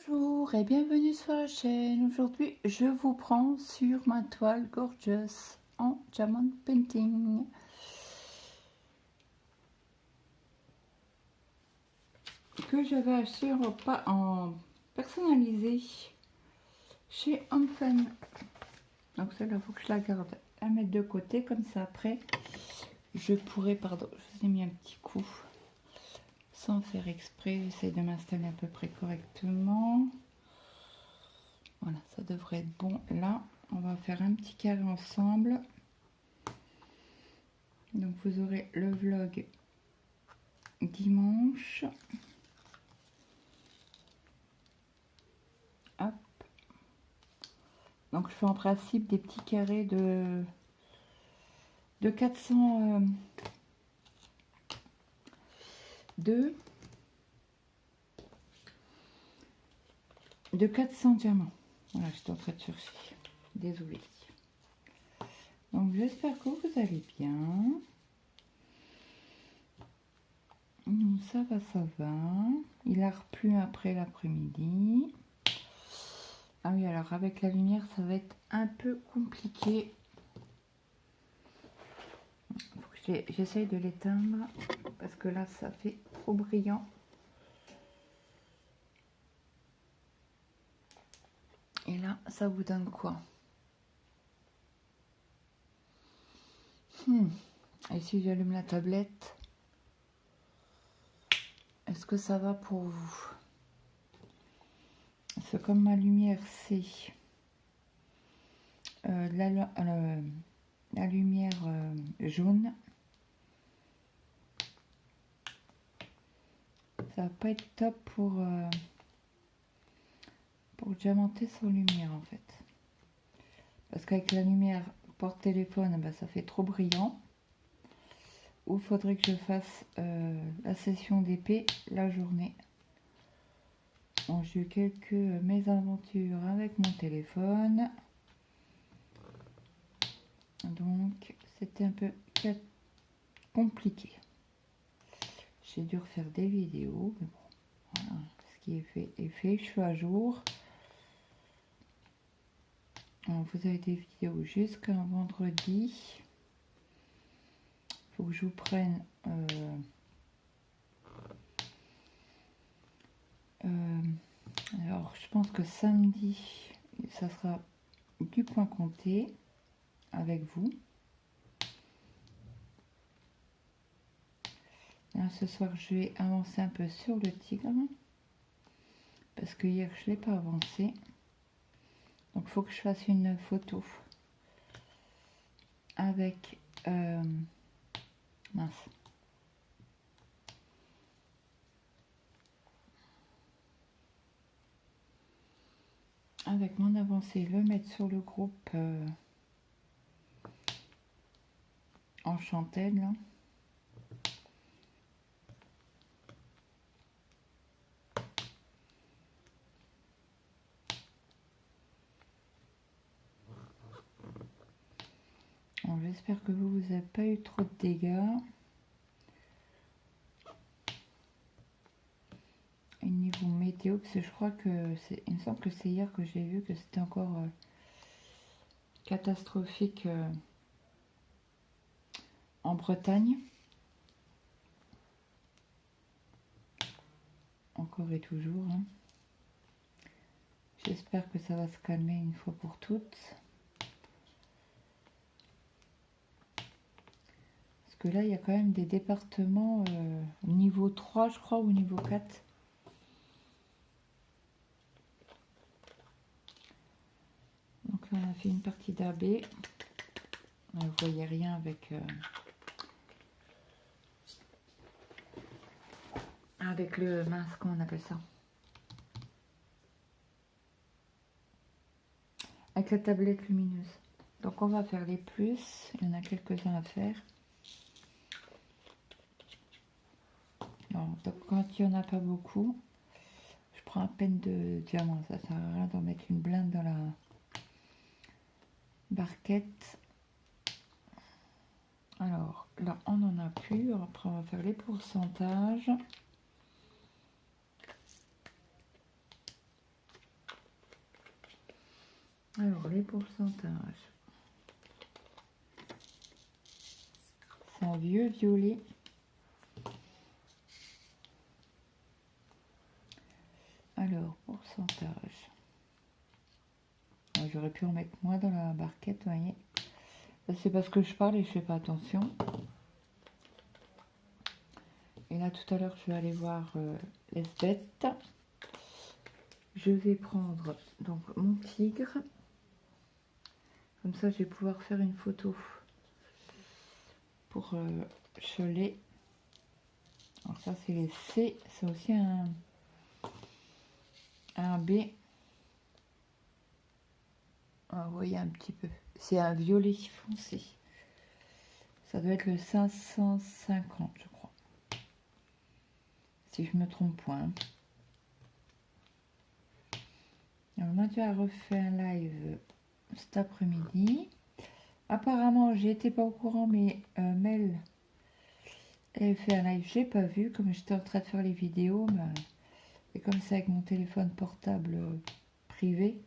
Bonjour et bienvenue sur la chaîne. Aujourd'hui, je vous prends sur ma toile Gorgeous en Diamond Painting. Que j'avais acheté en personnalisé chez Homefun. Donc celle-là, il faut que je la garde à mettre de côté. Comme ça, après, je pourrais, pardon, je vous ai mis un petit coup. Sans faire exprès, j'essaie de m'installer à peu près correctement. Voilà, ça devrait être bon. Là, on va faire un petit carré ensemble. Donc, vous aurez le vlog dimanche. Hop. Donc, je fais en principe des petits carrés de 400... de 400 diamants. Voilà, j'étais en train de chercher. Désolée. Donc, j'espère que vous allez bien. Donc, ça va, ça va. Il a replu après l'après-midi. Ah oui, alors avec la lumière, ça va être un peu compliqué. J'essaye de l'éteindre parce que là, ça fait trop brillant. Et là, ça vous donne quoi? Et si j'allume la tablette, est-ce que ça va pour vous? Parce que comme ma lumière, c'est la lumière jaune, ça va pas être top pour diamanter sans lumière en fait. Parce qu'avec la lumière porte-téléphone, ben, ça fait trop brillant. Ou faudrait que je fasse la session d'épée la journée. Bon, j'ai eu quelques mésaventures avec mon téléphone. Donc, c'était un peu compliqué. J'ai dû refaire des vidéos. Mais bon, voilà, ce qui est fait est fait. Je suis à jour. Alors, vous avez des vidéos jusqu'à vendredi. Il faut que je vous prenne... alors, je pense que samedi, ça sera du point compté avec vous. Là, ce soir, je vais avancer un peu sur le tigre. Parce que hier, je ne l'ai pas avancé. Donc, il faut que je fasse une photo avec... mince. Avec mon avancée, le mettre sur le groupe Enchanted, là. J'espère que vous n'avez pas eu trop de dégâts. Et niveau météo, parce que je crois que c'est... Il me semble que c'est hier que j'ai vu que c'était encore catastrophique en Bretagne. Encore et toujours. Hein. J'espère que ça va se calmer une fois pour toutes. Parce que là, il y a quand même des départements niveau 3, je crois, ou niveau 4. Donc là, on a fait une partie d'AB. Vous voyez rien avec... avec le... mince, comment on appelle ça? Avec la tablette lumineuse. Donc on va faire les plus. Il y en a quelques-uns à faire. Alors, donc quand il n'y en a pas beaucoup, je prends à peine de diamants. Ça sert à rien d'en mettre une blinde dans la barquette. Alors là, on n'en a plus. Après, on va faire les pourcentages. Alors, les pourcentages. C'est un vieux violet. Alors, pourcentage. J'aurais pu en mettre moins dans la barquette, vous voyez. C'est parce que je parle et je fais pas attention. Et là, tout à l'heure, je vais aller voir les bêtes. Je vais prendre donc mon tigre. Comme ça, je vais pouvoir faire une photo pour Cholet. Alors ça, c'est les C. C'est aussi un B. Ah, vous voyez un petit peu. C'est un violet foncé. Ça doit être le 550, je crois. Si je me trompe point. Alors, Mathieu a refait un live cet après-midi. Apparemment, j'étais pas au courant, mais Mel avait fait un live, j'ai pas vu, comme j'étais en train de faire les vidéos. Bah, et comme c'est avec mon téléphone portable privé,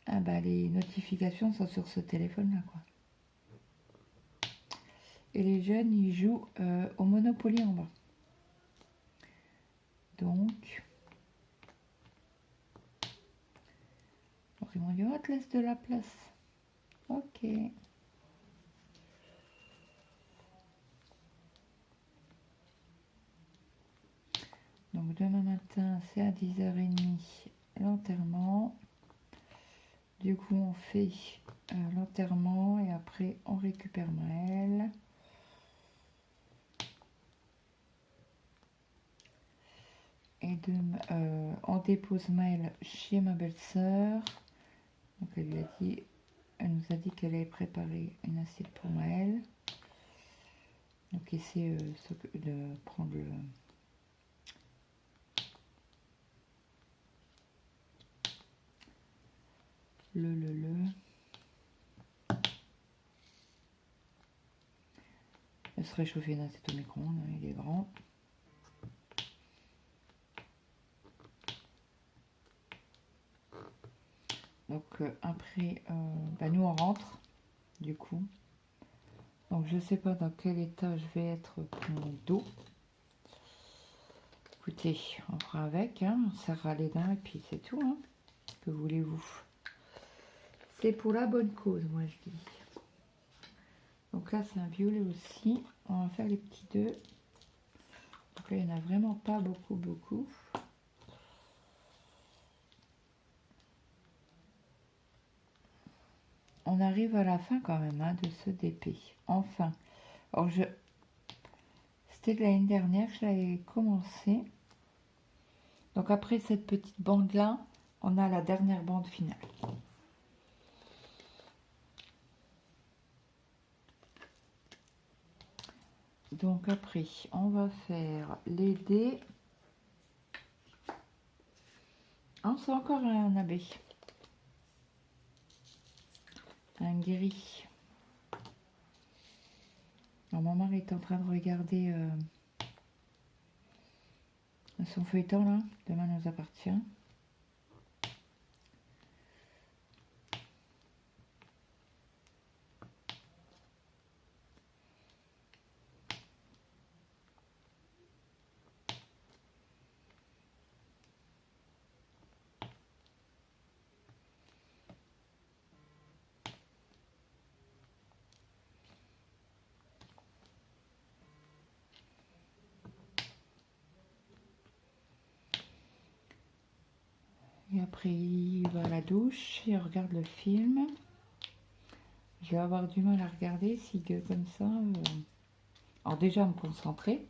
ah bah, les notifications sont sur ce téléphone-là, quoi. Et les jeunes, ils jouent au Monopoly en bas. Donc, ils m'ont dit, oh, te laisse de la place. Ok. Donc, demain matin, c'est à 10h30 l'enterrement. Du coup, on fait l'enterrement et après, on récupère Maëlle. Et on dépose Maëlle chez ma belle-sœur. Donc, elle nous a dit qu'elle avait préparé une assiette pour Maëlle. Donc, essayer de prendre Elle se réchauffer une assiette au micro-ondes, hein, il est grand. Donc après, bah, nous on rentre, du coup. Donc je sais pas dans quel état je vais être pour mon dos. Écoutez, on fera avec, hein, on serrera les dents et puis c'est tout, hein. Que voulez-vous? C'est pour la bonne cause, moi je dis. Donc là c'est un violet aussi. On va faire les petits deux. Donc là il n'y en a vraiment pas beaucoup. On arrive à la fin quand même, hein, de ce DP. Enfin. Alors c'était l'année dernière que je l'avais commencé. Donc après cette petite bande là, on a la dernière bande finale. Donc après, on va faire les dés. Ah, c'est encore un abbé. Un guéri. Alors, mon mari est en train de regarder son feuilleton là. Demain nous appartient. Et après, il va à la douche, il regarde le film. Je vais avoir du mal à regarder s'il gueule comme ça. Alors déjà, me concentrer.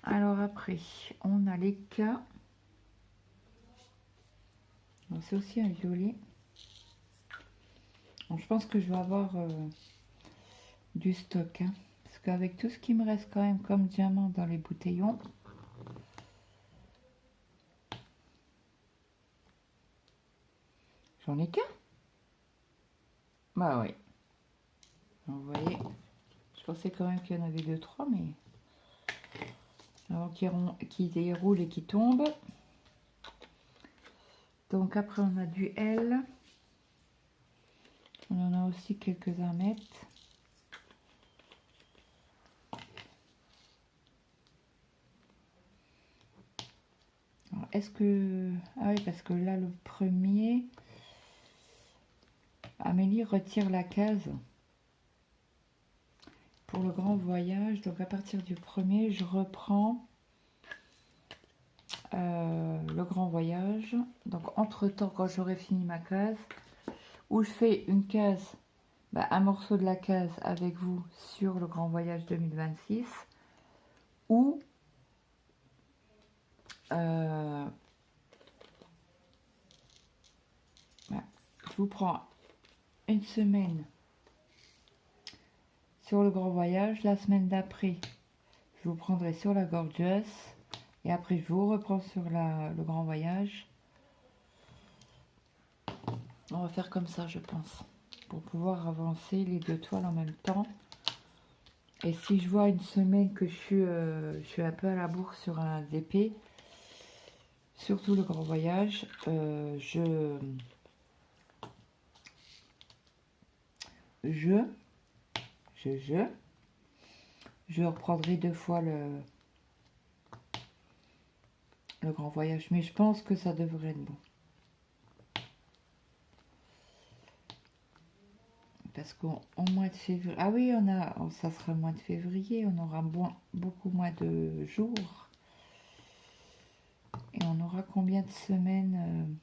Alors après, on a les cas. C'est aussi un violet. Donc, je pense que je vais avoir du stock. Hein, parce qu'avec tout ce qui me reste quand même comme diamant dans les bouteillons. J'en ai qu'un. Bah oui. Vous voyez, je pensais quand même qu'il y en avait 2-3, mais avant qu'ils déroulent et qu'ils tombent. Donc après on a du L. On en a aussi quelques à mettre. Est-ce que... Ah oui, parce que là, le premier... Amélie retire la case pour le grand voyage. Donc à partir du premier, je reprends le grand voyage. Donc entre-temps, quand j'aurai fini ma case, où je fais une case, un morceau de la case avec vous sur le grand voyage 2026, ou je vous prends une semaine sur le grand voyage, la semaine d'après je vous prendrai sur la Gorgeous et après je vous reprends sur le grand voyage. On va faire comme ça, je pense, pour pouvoir avancer les deux toiles en même temps. Et si je vois une semaine que je suis un peu à la bourre sur un DP, surtout le grand voyage, je reprendrai deux fois le grand voyage, mais je pense que ça devrait être bon. Parce qu'au mois de février, ah oui, ça sera le mois de février, on aura beaucoup moins de jours. Et on aura combien de semaines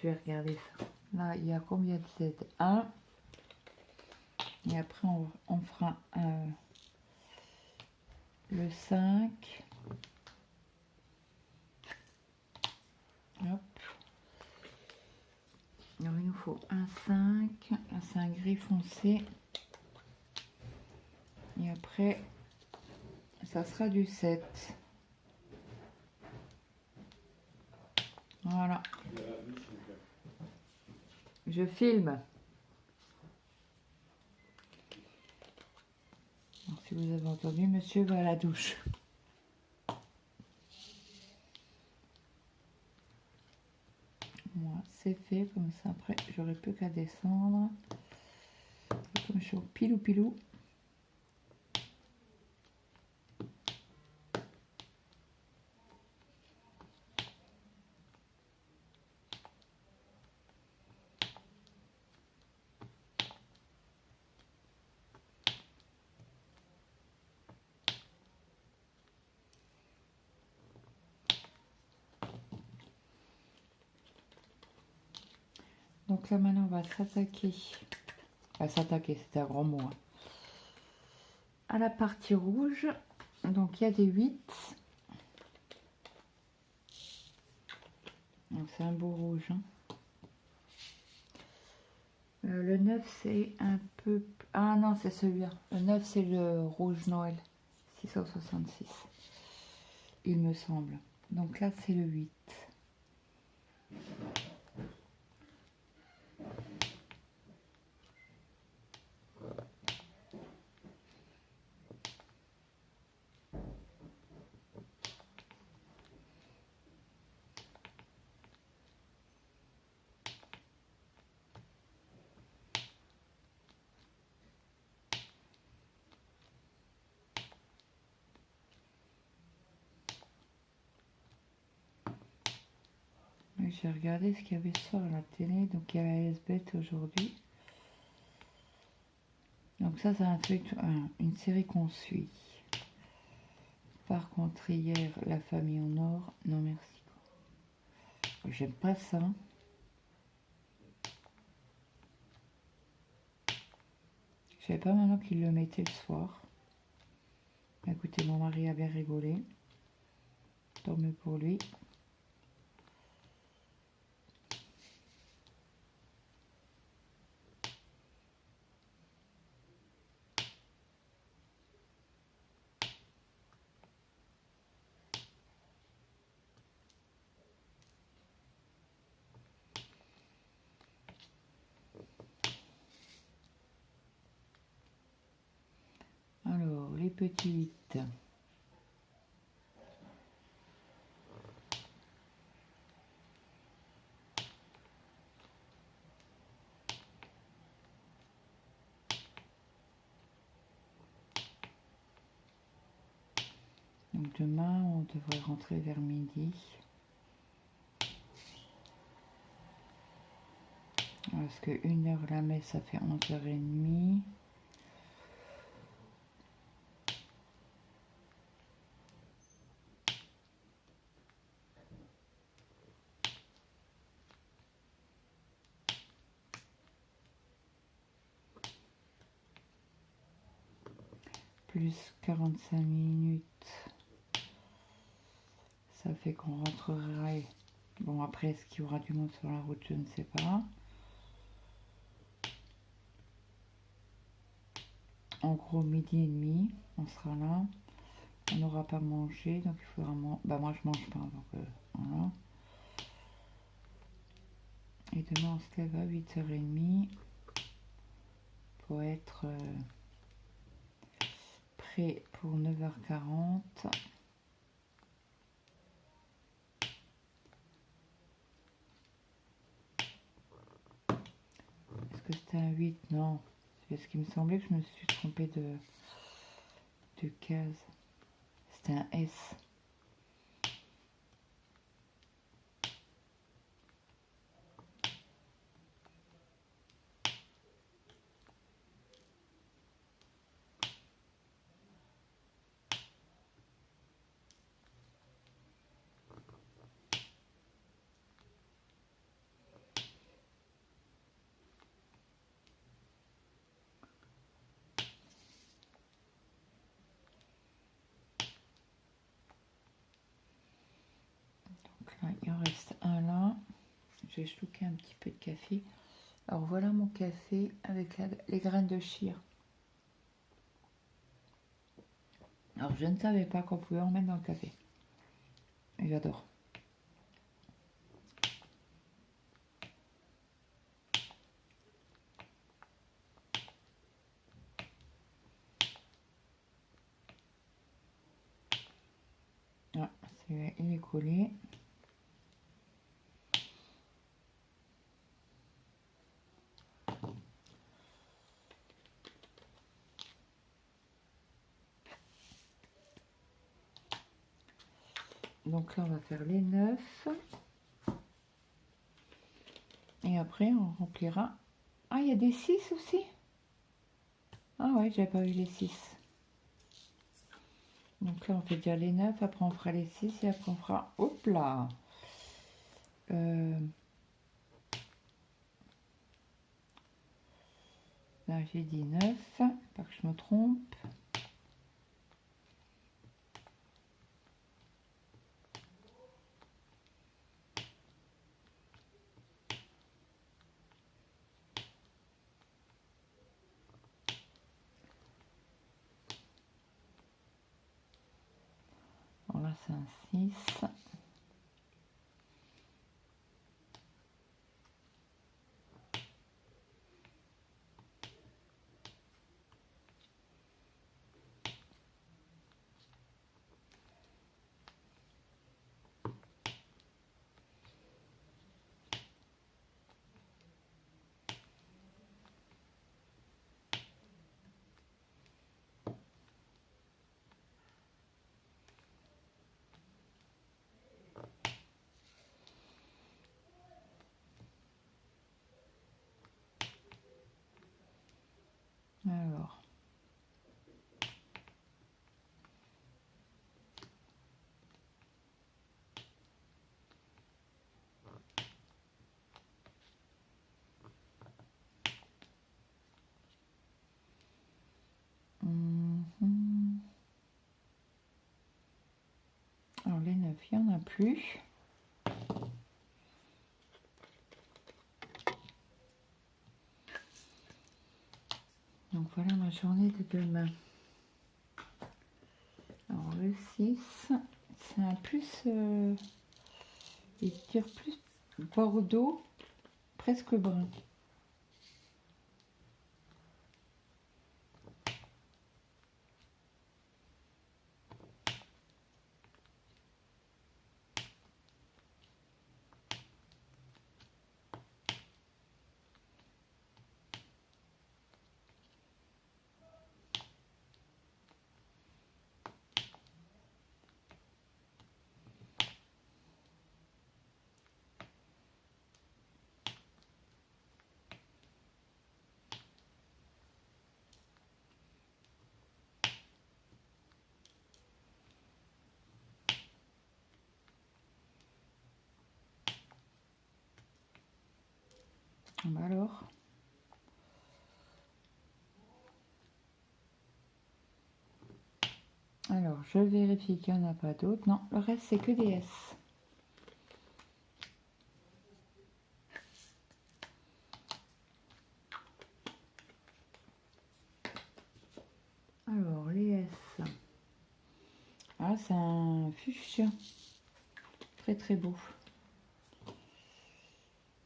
Je vais regarder ça. Là, il y a combien de Z? 1. Et après, on fera le 5. Hop. Alors, il nous faut un 5. Là, c'est un gris foncé. Et après, ça sera du 7. Voilà. Je filme. Alors, si vous avez entendu, monsieur va à la douche. Moi, c'est fait comme ça. Après, j'aurai plus qu'à descendre. Comme je suis au pilou. Donc là maintenant on va s'attaquer, c'est un grand mot, hein, à la partie rouge. Donc il y a des 8. Donc c'est un beau rouge. Hein. Le 9 c'est un peu... Ah non, c'est celui-là. Le 9 c'est le rouge Noël. 666. Il me semble. Donc là c'est le 8. J'ai regardé ce qu'il y avait sur la télé. Donc il y a la S-Bet aujourd'hui. Donc ça c'est une série qu'on suit. Par contre hier, La famille en or, non merci. J'aime pas ça. Je savais pas maintenant qu'il le mettait le soir. Écoutez, mon mari a bien rigolé. Tant mieux pour lui. petits 8. Donc demain, on devrait rentrer vers midi. Parce que 1h la messe, ça fait 11h30. Plus 45 minutes. Ça fait qu'on rentrerait. Bon, après, est-ce qu'il y aura du monde sur la route? Je ne sais pas. En gros, midi et demi, on sera là. On n'aura pas mangé, donc il faudra manger. Bah, moi, je mange pas, donc voilà. Et demain, on se lève à 8h30 pour être prêt pour 9h40. Est-ce que c'était un 8? Non. C'est ce qui me semblait que je me suis trompée de case. C'était un S. Donc là, il en reste un là. J'ai chlouqué un petit peu de café. Alors voilà mon café avec les graines de chia. Alors je ne savais pas qu'on pouvait en mettre dans le café. J'adore. Ah, celui-là il est collé. Donc là on va faire les 9. Et après on remplira. Ah, il y a des 6 aussi. Ah ouais, j'avais pas vu les 6. Donc là on fait déjà les 9, après on fera les 6 et après on fera... Hop là Là j'ai dit 9, pas que je me trompe. Alors là c'est un 6. Alors... Alors les 9, il n'y en a plus. Donc voilà ma journée de demain. Alors le 6, c'est un plus... il tire plus bordeaux, presque brun. Bah alors. Alors, je vérifie qu'il n'y en a pas d'autres. Non, le reste, c'est que des S. Alors, les S. Ah, c'est un fuchsia. Très, très beau.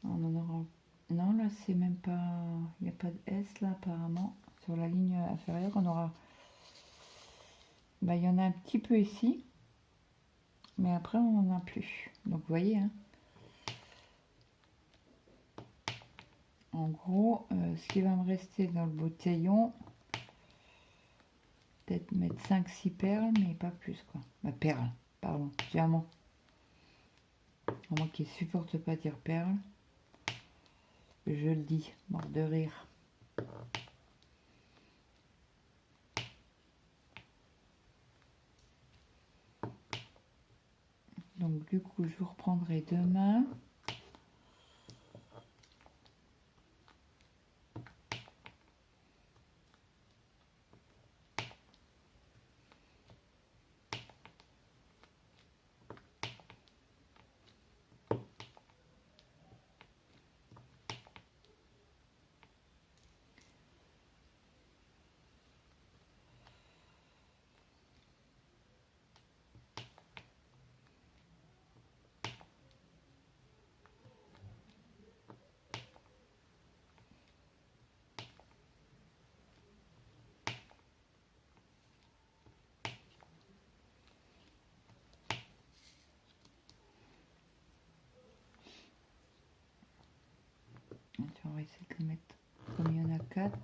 On en aura... Non, là, c'est même pas... Il n'y a pas de S, là, apparemment. Sur la ligne inférieure, on aura... Bah, il y en a un petit peu ici. Mais après, on n'en a plus. Donc, vous voyez, hein. En gros, ce qui va me rester dans le bouteillon, peut-être mettre 5-6 perles, mais pas plus, quoi. Bah, perles, pardon, diamants. Moi qui supporte pas dire perles, je le dis, mort de rire. Donc, du coup, je vous reprendrai demain. On va essayer de le mettre comme il y en a 4.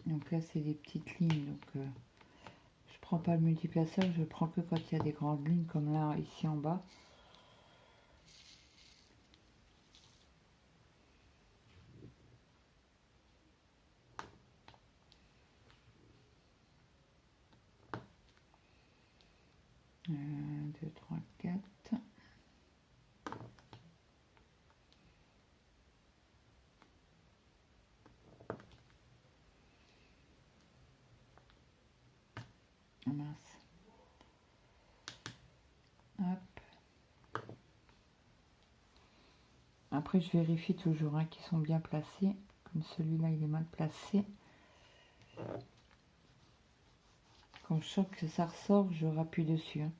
Donc là, c'est des petites lignes. Donc, je prends pas le multiplaceur, je prends que quand il y a des grandes lignes, comme là, ici en bas. Un, 2, 3, 4. Mince. Hop. Après, je vérifie toujours hein, qu'ils sont bien placés. Comme celui-là, il est mal placé. Quand je sens que ça ressort, je rappuie dessus. Hein.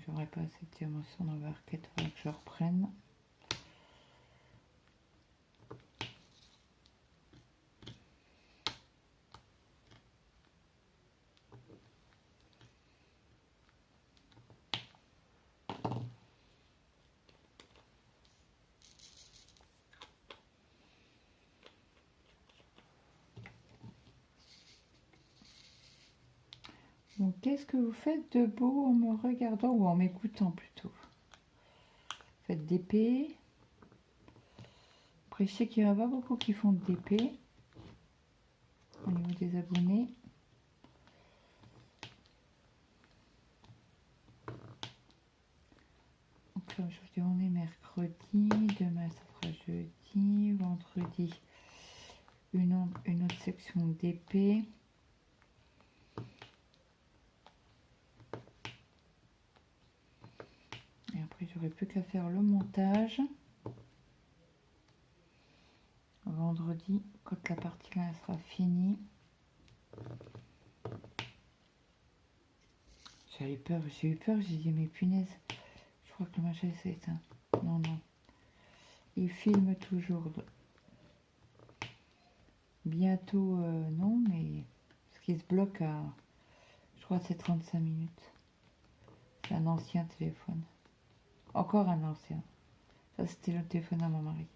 j'aurais pas assez de dimension dans barquette, il faudrait que je reprenne. Donc, qu'est-ce que vous faites de beau en me regardant ou en m'écoutant plutôt? Faites d'épée. Après, je sais qu'il n'y en a pas beaucoup qui font de d'épée au niveau des abonnés. Donc, comme je vous dis, on est mercredi. Demain, ça fera jeudi. Vendredi, une autre section d'épée. Et après, j'aurai plus qu'à faire le montage. Vendredi, quand la partie là sera finie. J'ai eu peur, j'ai dit mais punaise, je crois que le machin s'est éteint. Non, non. Il filme toujours. Bientôt, non, mais ce qui se bloque à, je crois que c'est 35 minutes. C'est un ancien téléphone. Encore un ancien. Ça, c'était le téléphone à mon mari.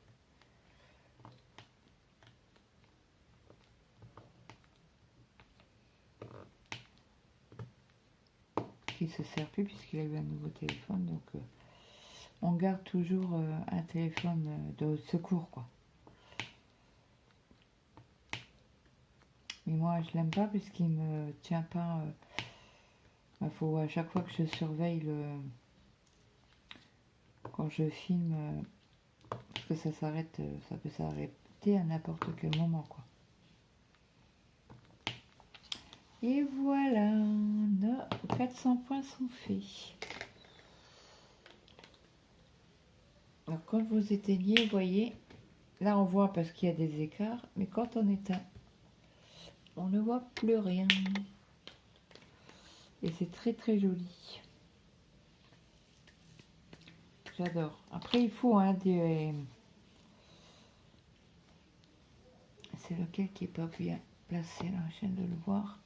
Qui se sert plus puisqu'il a eu un nouveau téléphone. Donc, on garde toujours un téléphone de secours, quoi. Mais moi, je l'aime pas puisqu'il me tient pas. Il faut à chaque fois que je surveille quand je filme, parce que ça s'arrête, ça peut s'arrêter à n'importe quel moment, quoi. Et voilà, nos 400 points sont faits. Alors quand vous éteignez, vous voyez, là on voit parce qu'il y a des écarts, mais quand on éteint, on ne voit plus rien. Et c'est très très joli. J'adore. Après il faut des... C'est lequel qui est pas bien placé là, je viens de le voir.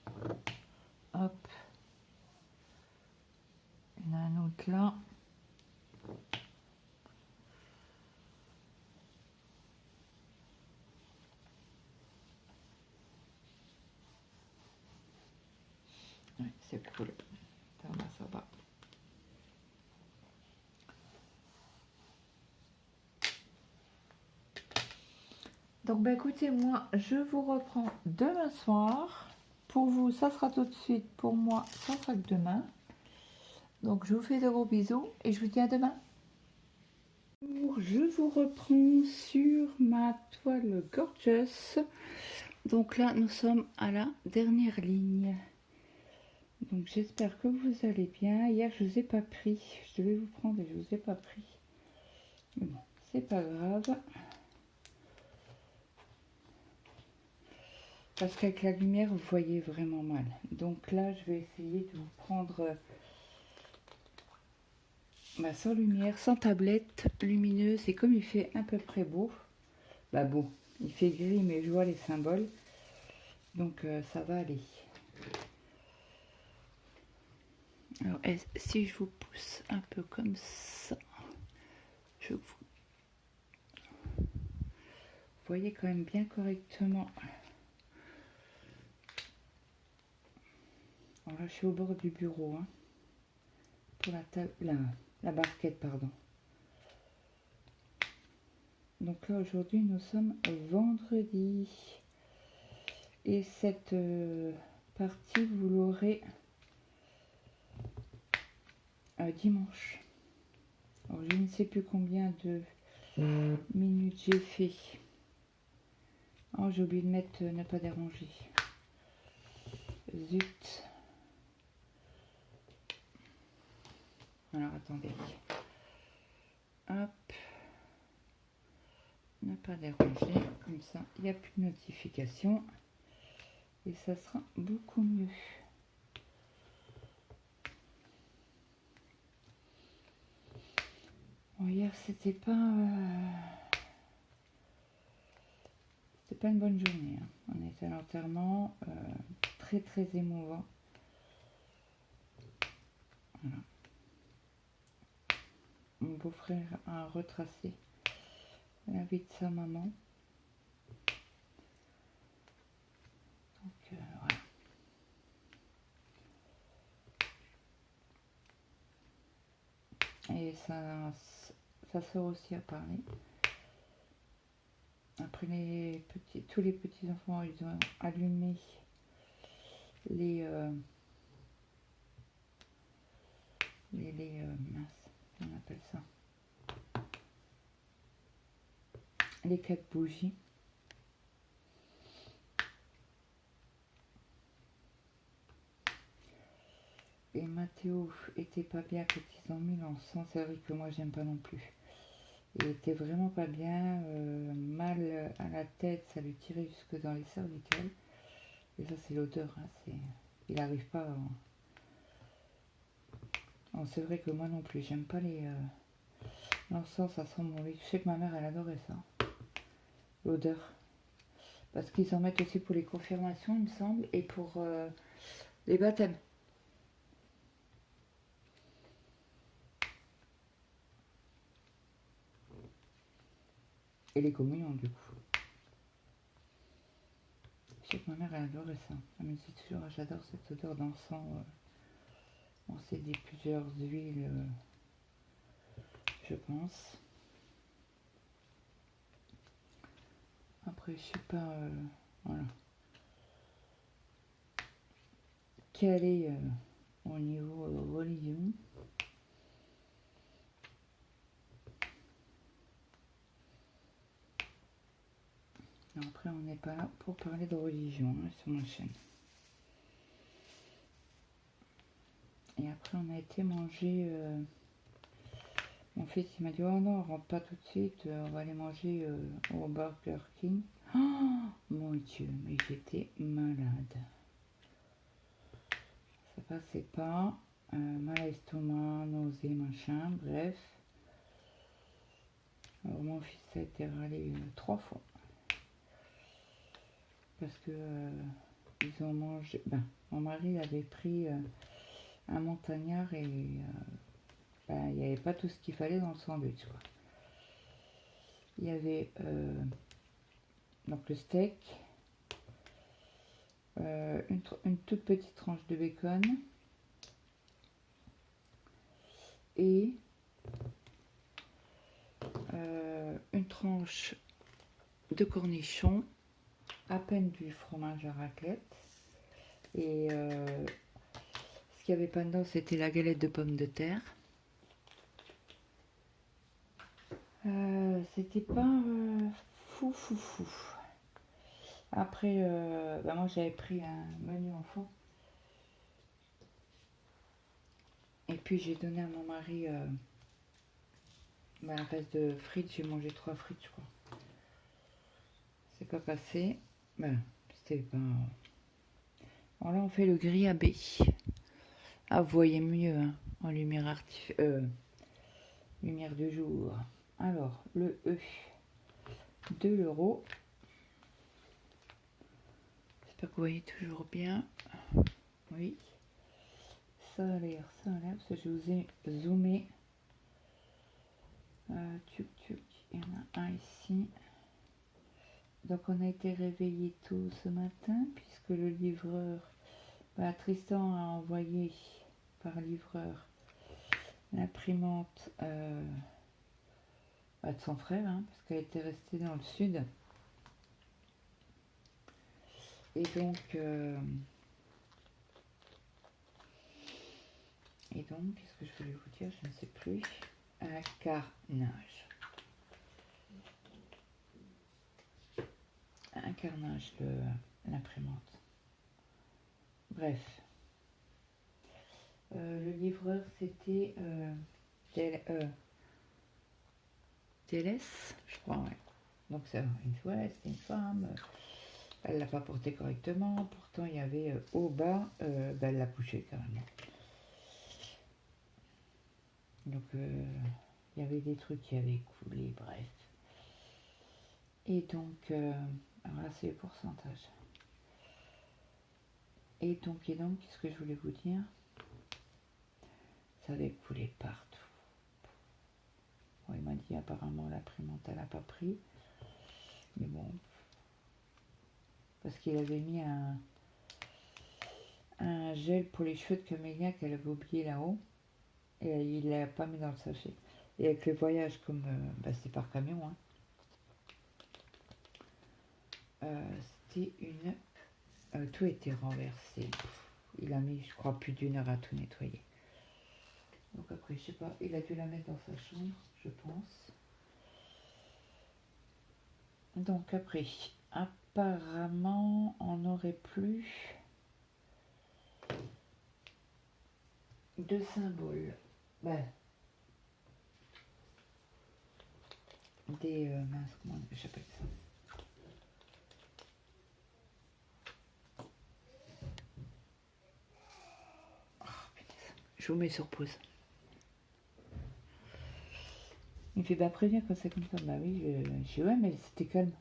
Hop. Il y en a un autre là. Ouais, c'est cool. Ça va. Donc, bah, écoutez, moi, je vous reprends demain soir. Pour vous, ça sera tout de suite. Pour moi, ça sera que demain. Donc, je vous fais de gros bisous et je vous dis à demain. Je vous reprends sur ma toile Gorgeous. Donc là, nous sommes à la dernière ligne. Donc, j'espère que vous allez bien. Hier, je ne vous ai pas pris. Je devais vous prendre et je ne vous ai pas pris. Mais bon, c'est pas grave. Parce qu'avec la lumière, vous voyez vraiment mal. Donc là, je vais essayer de vous prendre sans lumière, sans tablette lumineuse. Et comme il fait à peu près beau, beau, il fait gris, mais je vois les symboles. Donc ça va aller. Alors, si je vous pousse un peu comme ça, vous voyez quand même bien correctement. Alors là, je suis au bord du bureau, hein, pour la barquette, pardon. Donc là, aujourd'hui, nous sommes vendredi. Et cette partie, vous l'aurez dimanche. Alors, je ne sais plus combien de minutes j'ai fait. Oh, j'ai oublié de mettre ne pas déranger. Zut. Alors, attendez. Hop. Ne pas déranger. Comme ça, il n'y a plus de notification. Et ça sera beaucoup mieux. Bon, hier, c'était pas une bonne journée. Hein. On était à l'enterrement, très très émouvant. Voilà. Mon beau-frère a retracé la vie de sa maman. Donc voilà. Et sa soeur aussi a parlé. Après tous les petits enfants, ils ont allumé les mince, on appelle ça, les 4 bougies. Et Mathéo était pas bien quand ils ont mis l'encens. C'est vrai que moi j'aime pas non plus. Il était vraiment pas bien, mal à la tête, ça lui tirait jusque dans les cervicales. Et ça c'est l'odeur, hein, il n'arrive pas. Bon, c'est vrai que moi non plus, j'aime pas l'encens, ça sent mauvais. Je sais que ma mère elle adorait ça, l'odeur. Parce qu'ils en mettent aussi pour les confirmations, il me semble, et pour les baptêmes. Et les communions du coup. Je sais que ma mère elle adorait ça. Elle me dit toujours, j'adore cette odeur d'encens. On s'est dit plusieurs huiles, je pense. Après, je sais pas, voilà. Quel est au niveau religion. Non, après, on n'est pas là pour parler de religion hein, sur ma chaîne. Et après, on a été manger. Mon fils, il m'a dit oh non, on rentre pas tout de suite, on va aller manger au Burger King. Oh mon Dieu, mais j'étais malade. Ça passait pas. Mal à l'estomac, nausée, machin, bref. Alors, mon fils a été râlé 3 fois. Parce que ils ont mangé. Ben, mon mari avait pris un montagnard et ben, il n'y avait pas tout ce qu'il fallait dans le sandwich. Quoi. Il y avait donc le steak, une toute petite tranche de bacon et une tranche de cornichons, à peine du fromage à raclette. Et ce qu'il n'y avait pas dedans, c'était la galette de pommes de terre. C'était pas fou. Après, bah moi j'avais pris un menu enfant. Et puis j'ai donné à mon mari bah, à la place de frites, j'ai mangé 3 frites, je crois. C'est pas passé. Bah, c'était pas. Alors là, on fait le gris à baies. Ah, vous voyez mieux hein, en lumière lumière du jour. Alors, le E, 2 €. J'espère que vous voyez toujours bien. Oui. Ça a l'air, parce que je vous ai zoomé. Tuc, il y en a un ici. Donc on a été réveillés tôt ce matin, puisque le livreur, bah, Tristan a envoyé par livreur l'imprimante bah, de son frère, hein, parce qu'elle était restée dans le sud. Et donc, qu'est-ce que je voulais vous dire? Je ne sais plus. Un carnage. Un carnage, l'imprimante. Bref. Le livreur, c'était TLS, je crois, ouais. Donc, c'est c'était une femme. Elle l'a pas porté correctement. Pourtant, il y avait au bas, bah, elle l'a couché carrément. Donc, Il y avait des trucs qui avaient coulé, bref. Et donc, alors là c'est le pourcentage. Et donc, qu'est-ce que je voulais vous dire? Ça avait coulé partout. Bon, il m'a dit apparemment l'imprimante elle n'a pas pris. Mais bon. Parce qu'il avait mis un gel pour les cheveux de Camélia qu'elle avait oublié là-haut. Et il l'a pas mis dans le sachet. Et avec le voyage, comme c'est par camion, hein, c'était une... tout était renversé. Il a mis, je crois, plus d'1 heure à tout nettoyer. Donc après, je sais pas, il a dû la mettre dans sa chambre, je pense. Donc après, apparemment, on n'aurait plus de symboles. Ben, des... mince, comment j'appelle ça? Je vous mets sur pause. Il me fait, bah préviens quand c'est comme ça. Bah oui, je dis ouais, mais c'était calme.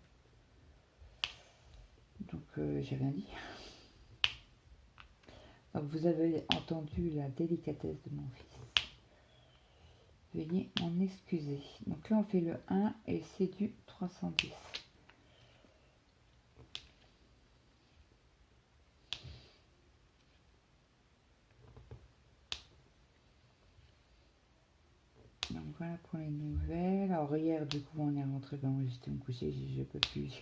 Donc j'ai rien dit. Donc vous avez entendu la délicatesse de mon fils. Veuillez m'en excuser. Donc là on fait le 1 et c'est du 310. Donc voilà pour les nouvelles. Alors hier du coup on est rentré quand j'étais me coucher, je peux plus.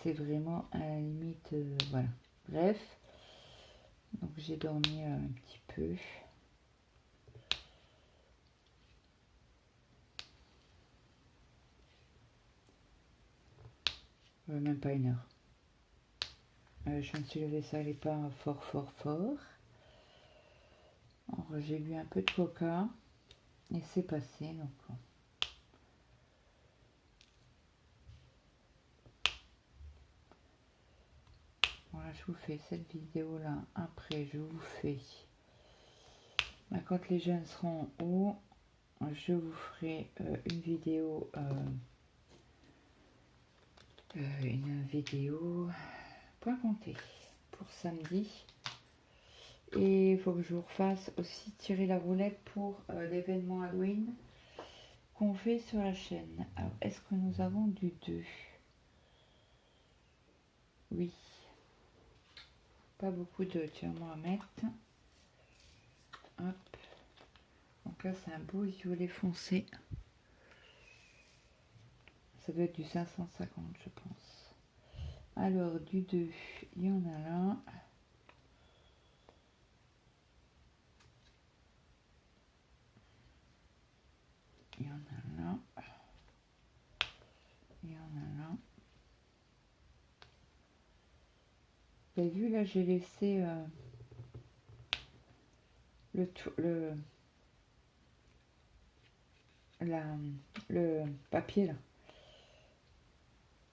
C'est vraiment à la limite, voilà. Bref, donc j'ai dormi un petit peu. Même pas 1 heure. Je me suis levée, ça allait pas fort. Alors j'ai bu un peu de coca et c'est passé. Donc voilà, je vous fais cette vidéo là. Après je vous fais quand les jeunes seront en haut, je vous ferai une vidéo point compté pour samedi. Et il faut que je vous refasse aussi tirer la roulette pour l'événement Halloween qu'on fait sur la chaîne. Alors, est-ce que nous avons du 2? Oui. Pas beaucoup de tiens-moi à mettre. Hop. Donc là, c'est un beau violet foncé. Ça doit être du 550, je pense. Alors, du 2, il y en a là. Il y en a là. Il y en a là. Vous avez vu, là, j'ai laissé le papier, là.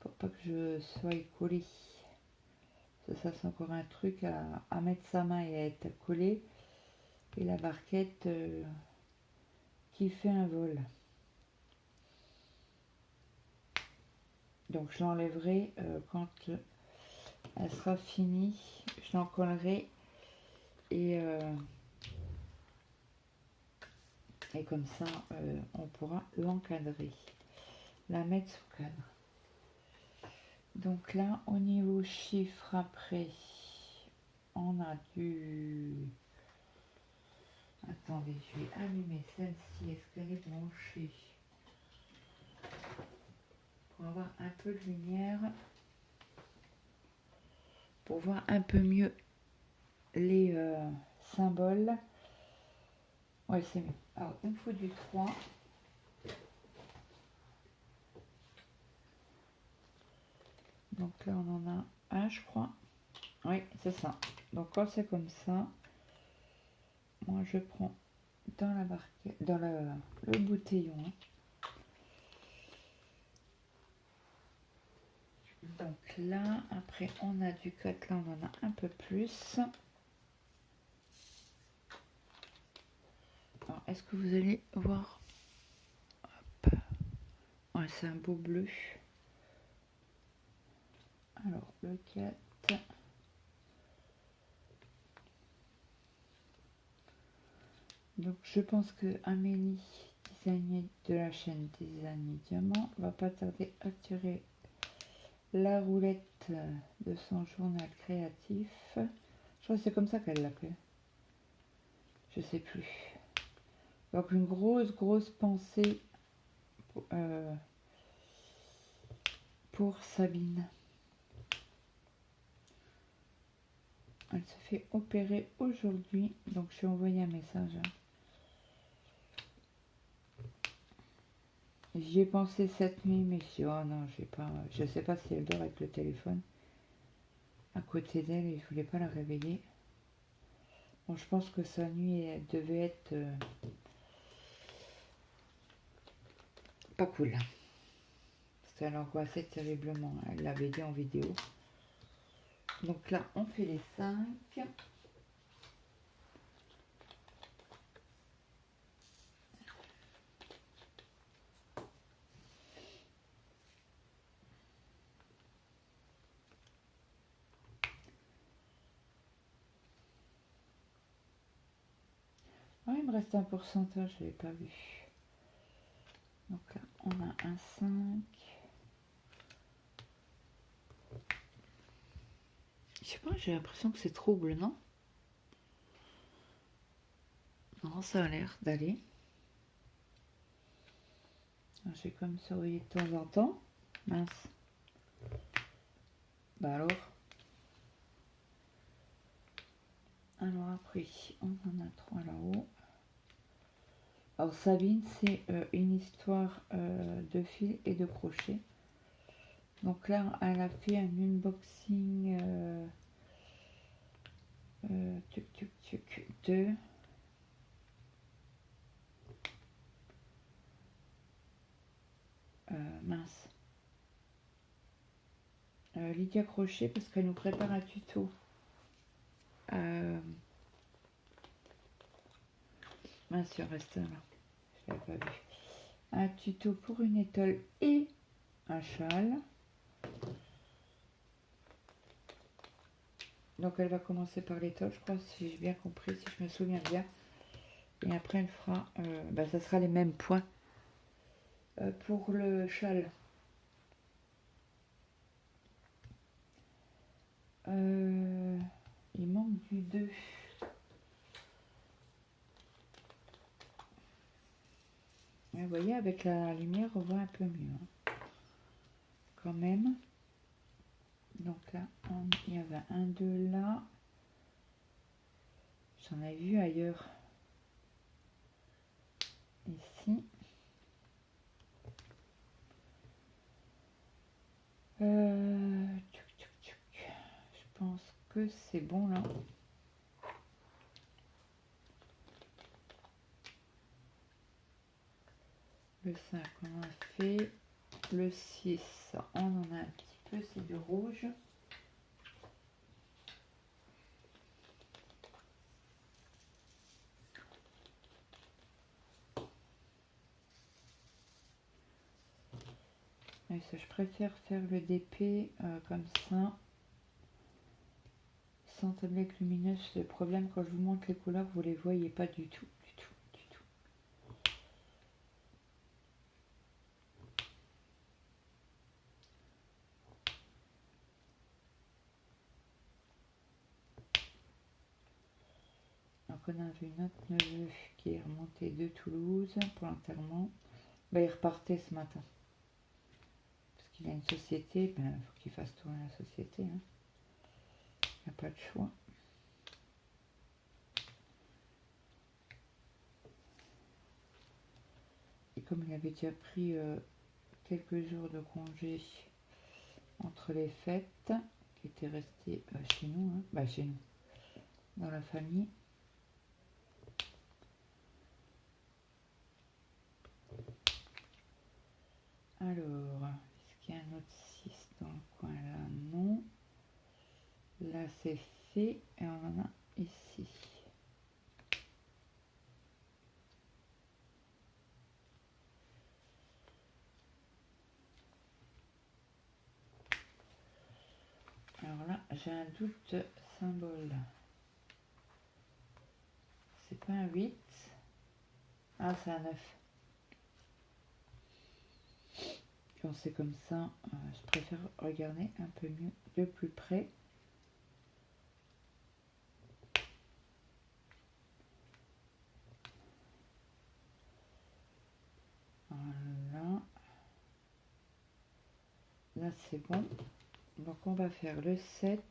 Pour pas que je sois collée. Ça c'est encore un truc à mettre sa main et à être collé. Et la barquette qui fait un vol. Donc je l'enlèverai quand elle sera finie. Je l'en collerai et comme ça on pourra l'encadrer. La mettre sous cadre. Donc là au niveau chiffre après on a du... Attendez, je vais allumer celle-ci. Est-ce qu'elle est branchée? Pour avoir un peu de lumière. Pour voir un peu mieux les symboles. Ouais, c'est mieux. Alors, il me faut du 3. Donc là, on en a un, je crois. Oui, c'est ça. Donc quand c'est comme ça, moi je prends dans la barquette, dans le bouteillon. Donc là, après on a du 4, là on en a un peu plus. Alors, est-ce que vous allez voir Ouais, c'est un beau bleu. Alors, le 4. Donc, je pense que Amélie, designer de la chaîne Design Diamant, va pas tarder à tirer la roulette de son journal créatif. Je crois que c'est comme ça qu'elle l'appelle. Je sais plus. Donc, une grosse pensée pour Sabine. Elle se fait opérer aujourd'hui, donc je lui ai envoyé un message. J'y ai pensé cette nuit, mais je dis oh non, j'ai pas, je sais pas si elle dort avec le téléphone à côté d'elle et je voulais pas la réveiller. Bon, je pense que sa nuit elle devait être pas cool. Parce qu'elle angoissait terriblement. Elle l'avait dit en vidéo. Donc là, on fait les 5. Ah, il me reste un pourcentage, je l'ai pas vu. Donc là, on a un 5. Je sais pas, j'ai l'impression que c'est trouble, non? Non, ça a l'air d'aller. J'ai comme surveillé de temps en temps. Mince. Bah alors. Alors après, on en a 3 là-haut. Alors Sabine, c'est une histoire de fil et de crochet. Donc là, elle a fait un unboxing de mince. Lydia Crochet, parce qu'elle nous prépare un tuto. Mince, il reste là. Je l'avais pas vu. Un tuto pour une étole et un châle. Donc elle va commencer par l'étole, je crois, si j'ai bien compris, si je me souviens bien. Et après elle fera, ça sera les mêmes points pour le châle. Il manque du 2. Vous voyez, avec la lumière, on voit un peu mieux. Hein. Quand même. Donc là, il y avait un 2 là. J'en ai vu ailleurs. Ici. Je pense que c'est bon là. Le 5, on a fait. Le 6, on en a un petit peu, c'est du rouge. Mais ça, je préfère faire le DP comme ça, sans tablette lumineuse. Le problème, quand je vous montre les couleurs, vous les voyez pas du tout, du tout, du tout. Donc on a vu notre neveu qui est remonté de Toulouse pour l'enterrement. Il repartait ce matin. Parce qu'il a une société, il faut qu'il fasse tourner la société. Hein. Il n'y a pas de choix. Et comme il avait déjà pris quelques jours de congé entre les fêtes, qui était resté chez nous, hein, chez nous, dans la famille. Alors, est-ce qu'il y a un autre 6 dans le coin là? Non. Là c'est fait et on en a ici. Alors là, j'ai un doute symbole. C'est pas un 8. Ah, c'est un 9. Quand c'est comme ça, je préfère regarder un peu mieux de plus près. Voilà. Là, c'est bon. Donc, on va faire le 7.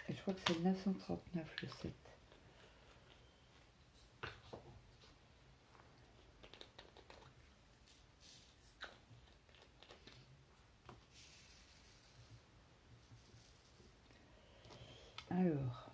Et je crois que c'est le 939, le 7. Alors.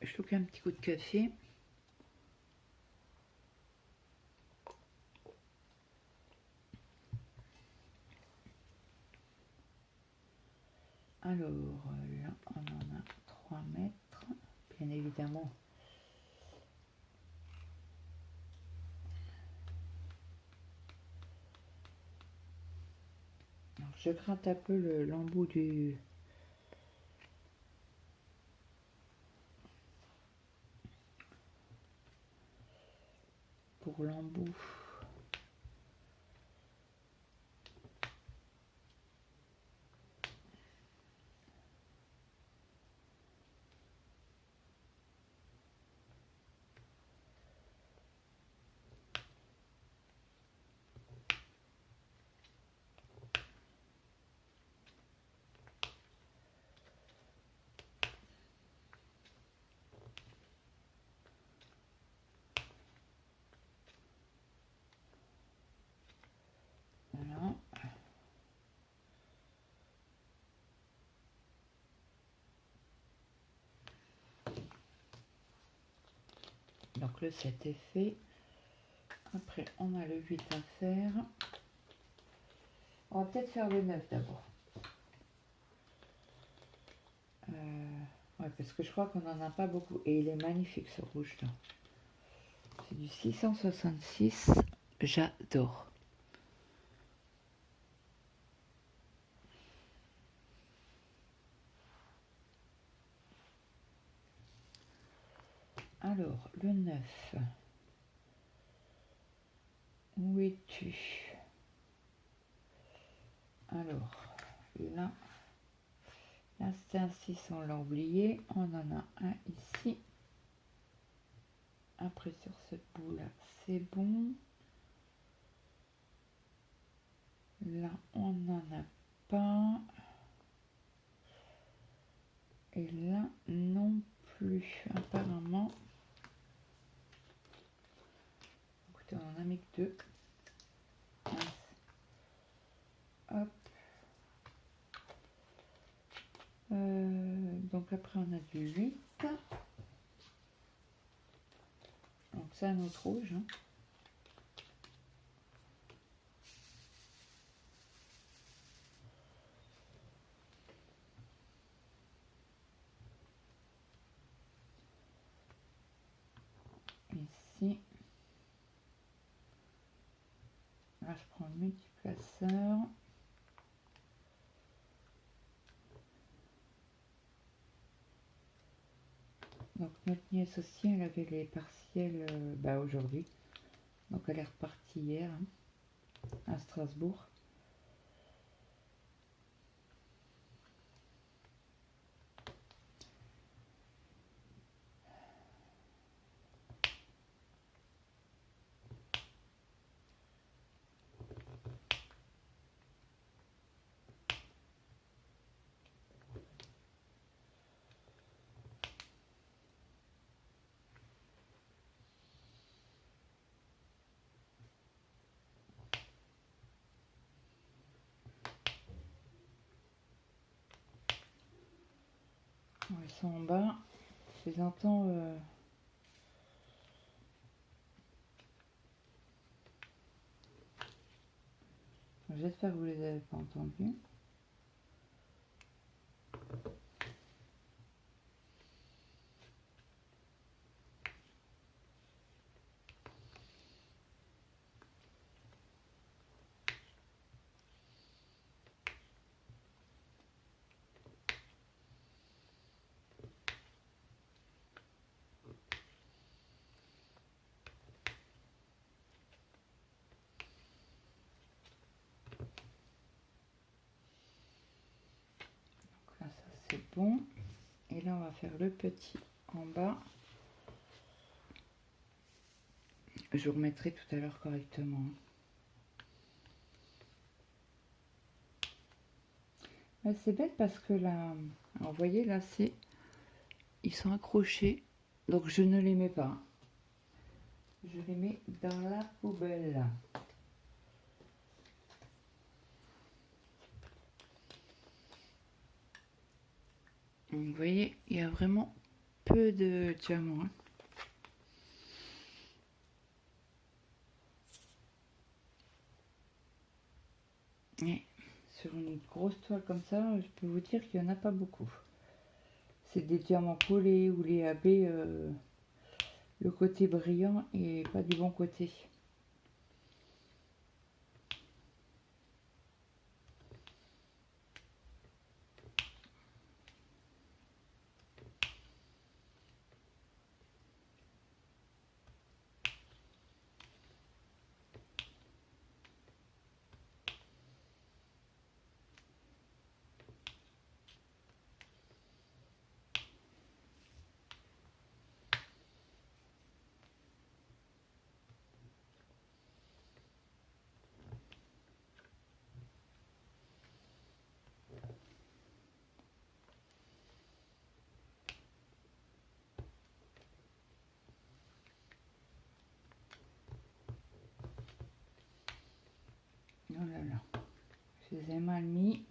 Je touche un petit coup de café. Alors, là, on en a 3 mètres, bien évidemment. Alors, je gratte un peu l'embout du... pour l'embout. Voilà. Donc le 7 est fait. Après, on a le 8 à faire. On va peut-être faire le 9 d'abord. Ouais, parce que je crois qu'on n'en a pas beaucoup. Et il est magnifique ce rouge là. C'est du 666. J'adore. Alors, le 9. Où es-tu? Alors, là, c'est un 6, on l'a oublié. On en a un ici. Après, sur cette boule, c'est bon. Là, on n'en a pas. Et là, non plus. Apparemment. Écoutez, on en a mis que 2. Hop. Donc après, on a du 8. Donc c'est un autre rouge. Hein. Ici. Là, je prends le multiplaceur. Donc notre nièce aussi, elle avait les partiels aujourd'hui. Donc elle est repartie hier hein, à Strasbourg. Elles sont en bas. Je les entends. J'espère que vous les avez pas entendues. Là, ça c'est bon. Et là, on va faire le petit en bas. Je vous remettrai tout à l'heure correctement. C'est bête parce que là, alors, vous voyez, là, ils sont accrochés. Donc, je ne les mets pas. Je les mets dans la poubelle. Donc, vous voyez, il y a vraiment peu de diamants. Hein. Et sur une grosse toile comme ça, je peux vous dire qu'il n'y en a pas beaucoup. C'est des diamants collés ou les AB, le côté brillant et pas du bon côté. Oh là là, je les ai mal mis.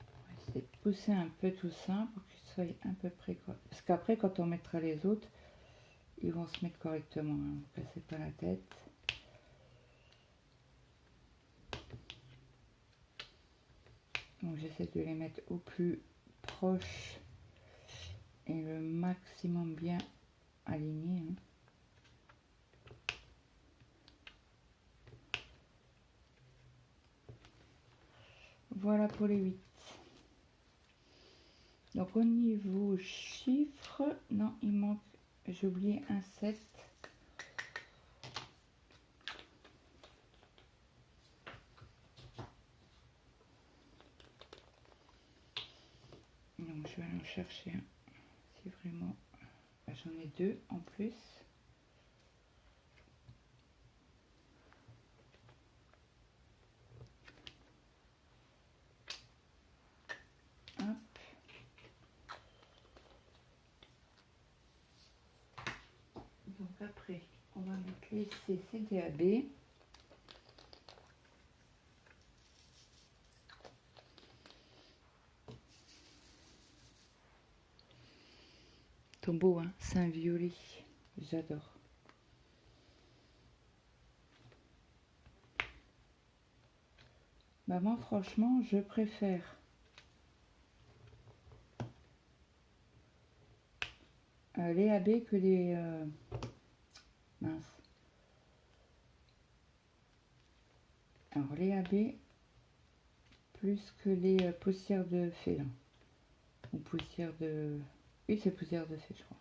On va essayer de pousser un peu tout ça pour qu'ils soient à peu près quoi. Parce qu'après, quand on mettra les autres, ils vont se mettre correctement. Hein. Ne cassez pas la tête. Donc j'essaie de les mettre au plus proche et le maximum bien alignés. Hein. Voilà pour les 8. Donc au niveau chiffres, non, il manque, j'ai oublié un 7. Donc je vais aller en chercher un. Si vraiment, j'en ai 2 en plus. Hop. Donc après, on va mettre les CCDAB. Tombeau, hein, c'est un violet. J'adore. Bah moi, franchement, je préfère les AB que les... mince. Alors, les AB plus que les poussières de fée, là. Ou poussière de... Oui, c'est poussière de fée, je crois.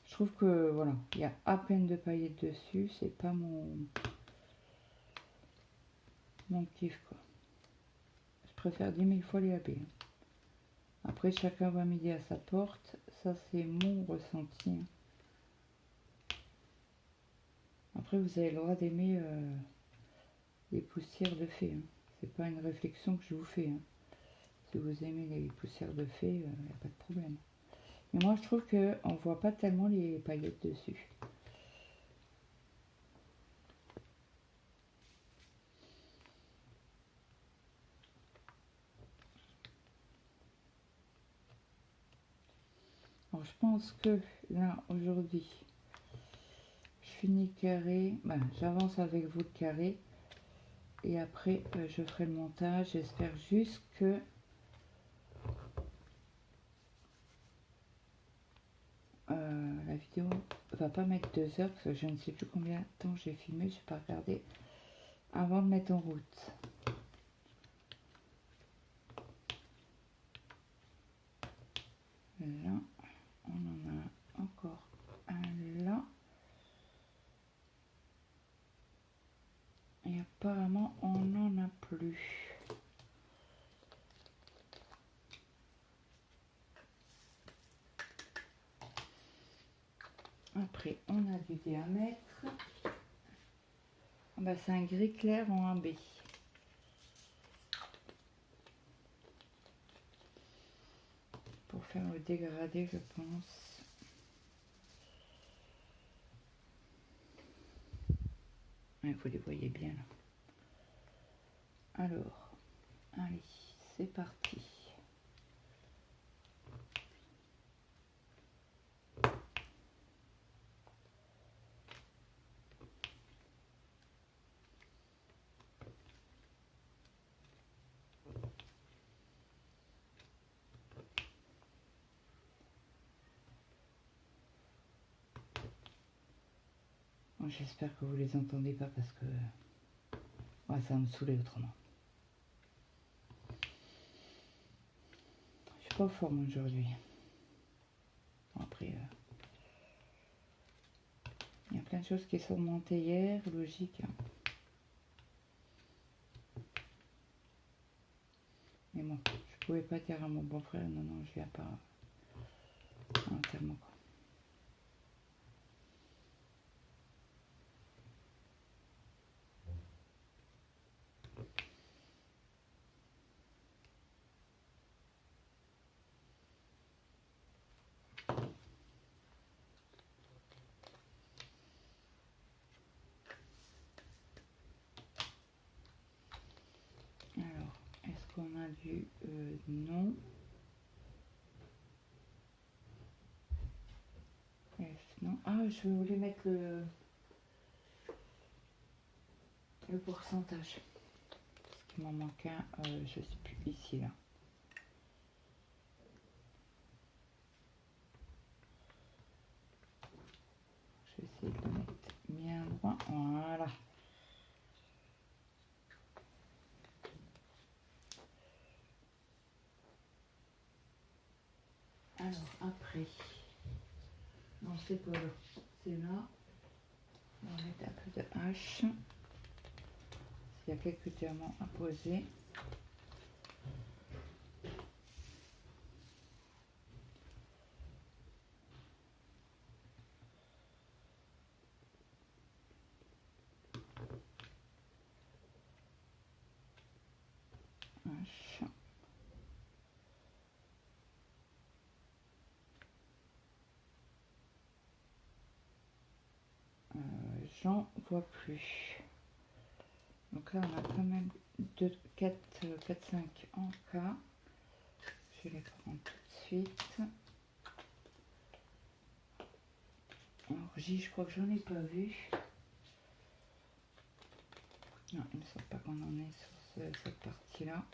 Je trouve que, voilà, il y a à peine de paillettes dessus. C'est pas mon kiff, quoi. Je préfère 10 000 fois les AB. Hein. Après, chacun va midi à sa porte. Ça, c'est mon ressenti. Hein. Après, vous avez le droit d'aimer les poussières de fée. Hein. C'est pas une réflexion que je vous fais. Hein. Si vous aimez les poussières de fée, il n'y a pas de problème. Mais moi, je trouve qu'on ne voit pas tellement les paillettes dessus. Alors, je pense que là, aujourd'hui, je finis carré. Ben, j'avance avec vous le carré. Et après, je ferai le montage. J'espère juste que la vidéo va pas mettre 2 heures. Parce que je ne sais plus combien de temps j'ai filmé. Je n'ai pas regardé avant de mettre en route. Là, on en a encore un là. Et apparemment, on n'en a plus. Après, on a du diamètre. Ah bah, c'est un gris clair en 1B. Pour faire le dégradé, je pense. Ouais, vous les voyez bien là. Alors, allez, c'est parti. Bon, j'espère que vous les entendez pas parce que ouais, ça va me saouler autrement. Je suis pas en forme aujourd'hui. Bon, après, il y a plein de choses qui sont montées hier, logique. Hein. Mais bon, je pouvais pas dire à mon bon frère, non, non, je viens pas à l'enterrement, quoi. Alors, est-ce qu'on a du non? F, non. Ah, je voulais mettre le pourcentage. Parce qu'il m'en manque un, je sais plus, ici, là. Je vais essayer de le mettre bien droit. Voilà. Alors, après, non, c'est pas là. C'est là. On va mettre un peu de hache. Il y a quelques diamants à poser. Hache. J'en vois plus. Donc là, on a quand même 2, 4, 5 en K. Je vais les prendre tout de suite. Alors, J, je crois que j'en ai pas vu. Non, il ne me semble pas qu'on en est sur cette partie-là.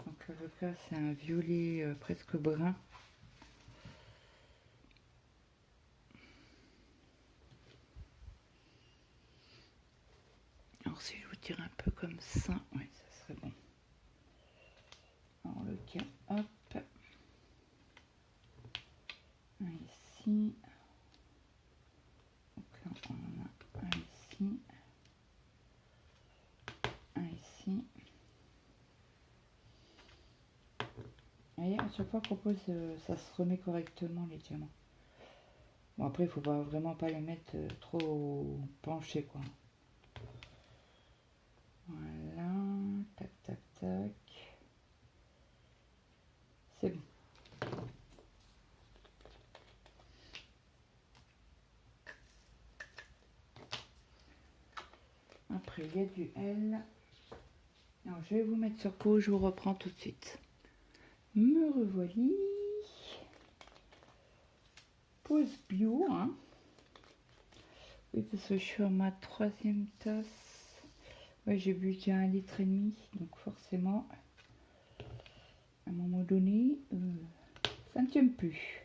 Donc le cas, c'est un violet presque brun. Alors si je vous tire un peu comme ça, oui, ça serait bon. Alors le cas, hop. Un ici. Donc là, on en a un ici. Un ici. Vous voyez, à chaque fois qu'on pose, ça se remet correctement les diamants. Bon, après, il faut pas, vraiment pas les mettre trop penchés, quoi. Voilà, tac, tac, tac. C'est bon. Après, il y a du L. Alors, je vais vous mettre sur pause, je vous reprends tout de suite. Me revoilà. pause bio, hein. Oui, parce que je suis à ma 3e tasse. Ouais, j'ai bu déjà 1,5 litre, donc forcément, à un moment donné, ça ne tient plus.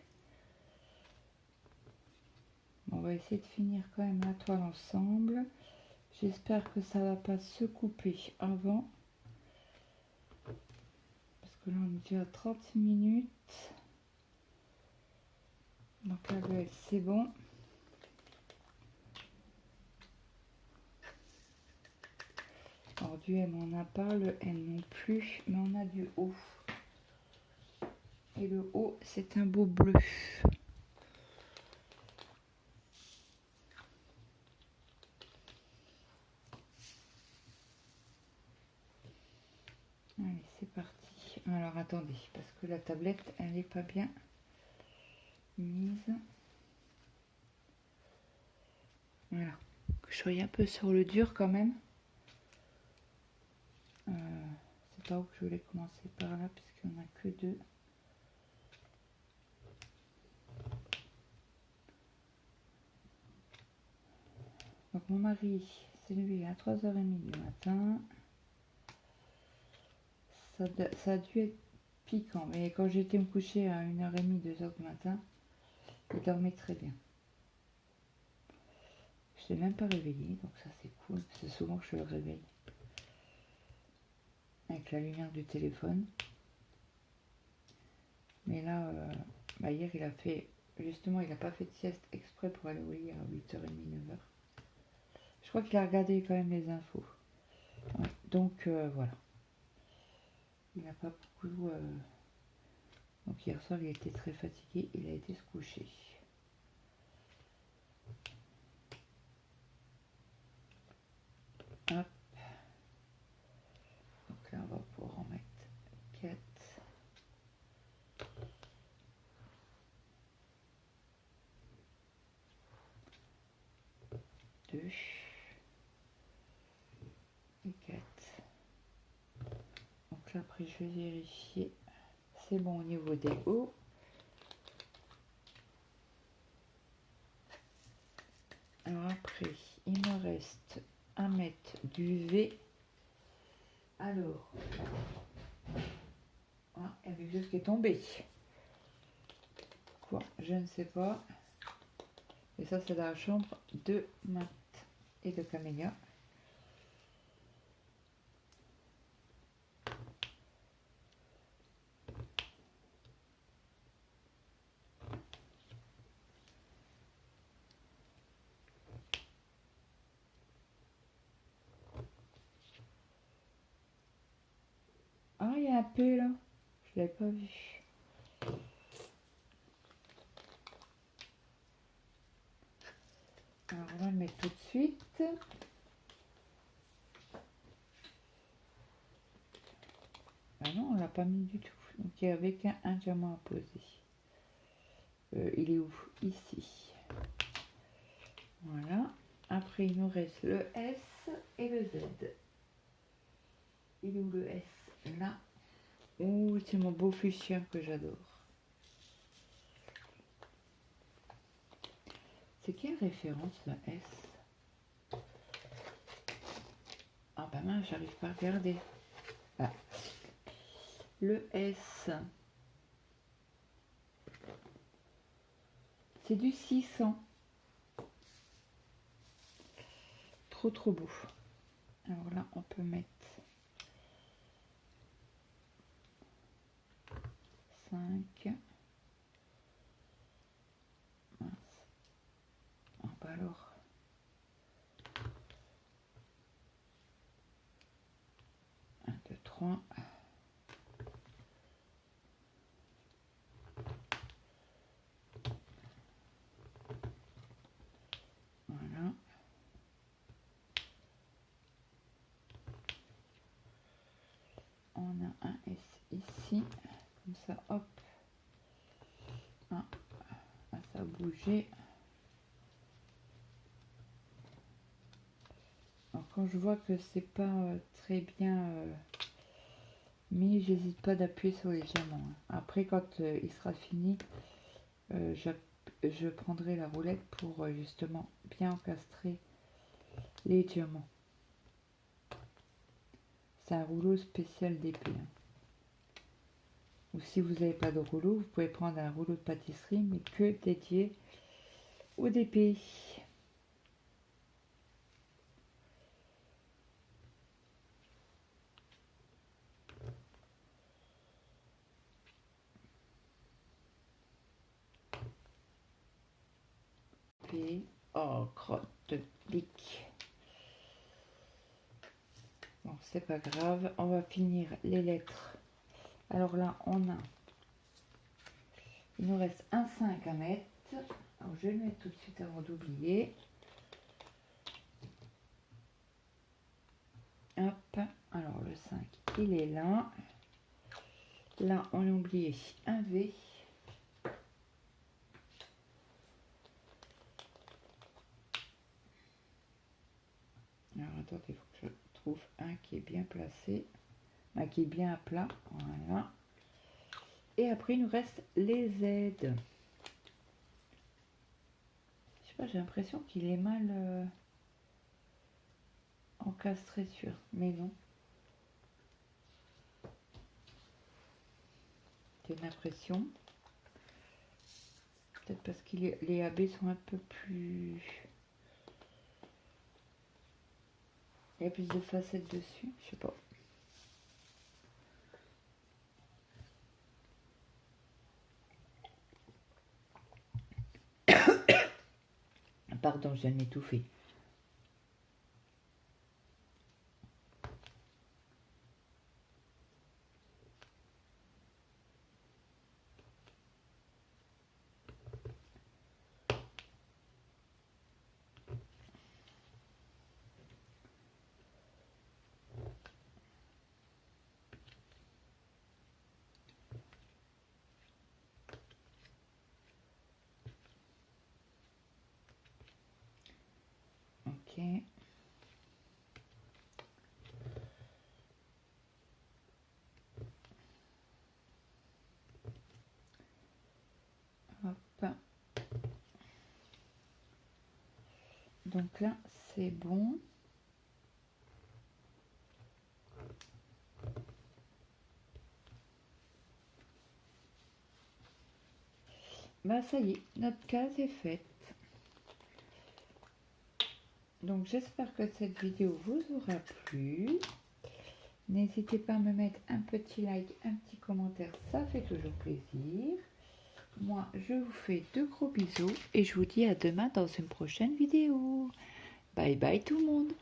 Bon, on va essayer de finir quand même la toile ensemble. J'espère que ça va pas se couper avant. Parce que là, on est déjà à 30 minutes. Donc là, le L, c'est bon. Alors du M, on n'a pas, le N non plus, mais on a du O. Et le O, c'est un beau bleu. Allez, c'est parti. Alors attendez, parce que la tablette, elle n'est pas bien mise. Voilà. Que je sois un peu sur le dur quand même. C'est pas où que je voulais commencer par là, puisqu'il n'y en a que 2. Donc mon mari s'est levé à 3h30 du matin. Ça a dû être piquant, mais quand j'étais me coucher à 1h30, 2h du matin, il dormait très bien. Je ne l'ai même pas réveillé, donc ça c'est cool. C'est souvent que je le réveille. Avec la lumière du téléphone. Mais là, hier il a fait, justement il n'a pas fait de sieste exprès pour aller au lit à 8h30, 9h. Je crois qu'il a regardé quand même les infos. Ouais, donc voilà. Il n'a pas beaucoup... Donc hier soir il était très fatigué, il a été se coucher. Hop. Donc là on va pouvoir en mettre 4. 2 et 4. Donc là après je vais vérifier. C'est bon au niveau des hauts. Alors après, il me reste à mettre du V. Alors, ah, il y avait quelque chose qui est tombé. Quoi? Je ne sais pas. Et ça, c'est dans la chambre de Matt et de Camélia. Ah, il y a un peu là. Je l'avais pas vu. Alors, on va le mettre tout de suite. Ah non, on l'a pas mis du tout. Donc, il y avait qu'un diamant à poser. Il est où? Ici. Voilà. Après, il nous reste le S et le Z. Il est où le S? Là. Oh, c'est mon beau fuchsia que j'adore. C'est quelle référence, le S? Ah bah mince, j'arrive pas à regarder. Ah. Le S. C'est du 600. Trop beau. Alors là, on peut mettre 5. Mince. Ah bah alors. Un, 2, 3. Voilà. On a un S ici. Comme ça, hop. Ah, ça a bougé. Alors quand je vois que c'est pas très bien mis, j'hésite pas d'appuyer sur les diamants. Après, quand il sera fini, je prendrai la roulette pour justement bien encastrer les diamants. C'est un rouleau spécial d'épée. Ou si vous n'avez pas de rouleau, vous pouvez prendre un rouleau de pâtisserie, mais que dédié aux épées. Oh, crotte de bique. Bon, c'est pas grave, on va finir les lettres. Alors là, il nous reste un 5 à mettre. Alors, je vais le mettre tout de suite avant d'oublier. Hop, alors le 5, il est là. Là, on a oublié un V. Alors, attendez, il faut que je trouve un qui est bien placé. Qui est bien à plat. Voilà. Et après, il nous reste les Z. Je sais pas, j'ai l'impression qu'il est mal encastré sur. Mais non. J'ai une impression. Peut-être parce que les AB sont un peu plus... Il y a plus de facettes dessus, je sais pas. Pardon, je viens de m'étouffer. Ok. Hop. Donc là, c'est bon. Bah ça y est, notre case est faite. Donc j'espère que cette vidéo vous aura plu. N'hésitez pas à me mettre un petit like, un petit commentaire, ça fait toujours plaisir. Moi, je vous fais de gros bisous et je vous dis à demain dans une prochaine vidéo. Bye bye tout le monde.